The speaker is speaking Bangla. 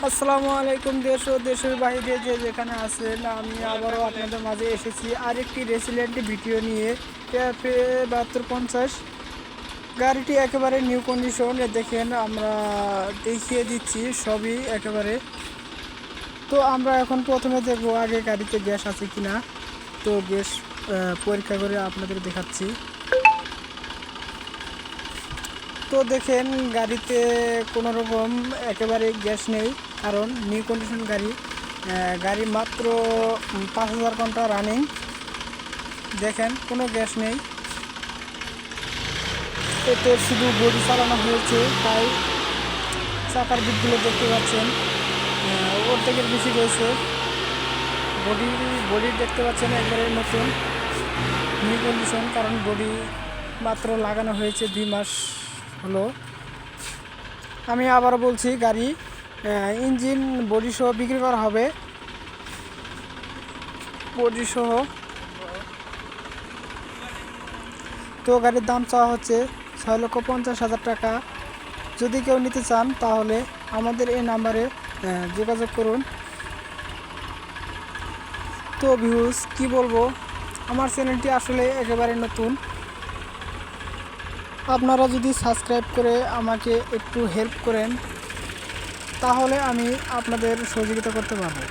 আসসালামু আলাইকুম দেশ ও দেশের বাইরে যে যেখানে আছেন, আমি আবারও আপনাদের মাঝে এসেছি আরেকটি রেসিলেন্ট ভিডিও নিয়ে। ক্যাফে 7250 গাড়িটি একেবারে নিউ কন্ডিশন। দেখেন, আমরা দেখিয়ে দিচ্ছি সবই একেবারে। তো আমরা এখন প্রথমে দেখবো আগে গাড়িতে গ্যাস আছে কিনা। তো গ্যাস পরীক্ষা করে আপনাদের দেখাচ্ছি। তো দেখেন, গাড়িতে কোনো রকম একেবারে গ্যাস নেই, কারণ নিউ কন্ডিশন গাড়ি। গাড়ি মাত্র 5000 ঘন্টা রানিং। দেখেন, কোনো গ্যাস নেই, এতে শুধু বডি চালানো হয়েছে, তাই চাকার দিকগুলো দেখতে পাচ্ছেন ওর থেকে বেশি রয়েছে। বডি দেখতে পাচ্ছেন একবারে নতুন নিউ কন্ডিশন, কারণ বডি মাত্র লাগানো হয়েছে 2 মাস হলো। আমি আবারও বলছি, গাড়ি ইঞ্জিন বডি সহ বিক্রি করা হবে। বডি সহ। তো গাড়ির দাম চাওয়া হচ্ছে 6,50,000 টাকা। যদি কেউ নিতে চান তাহলে আমাদের এই নাম্বারে যোগাযোগ করুন। তো ভিউজ কি বলবো, আমার চ্যানেলটি আসলে একেবারে নতুন। আপনারা যদি সাবস্ক্রাইব করে আমাকে একটু হেল্প করেন তাহলে আমি আপনাদের সহযোগিতা করতে পারবো।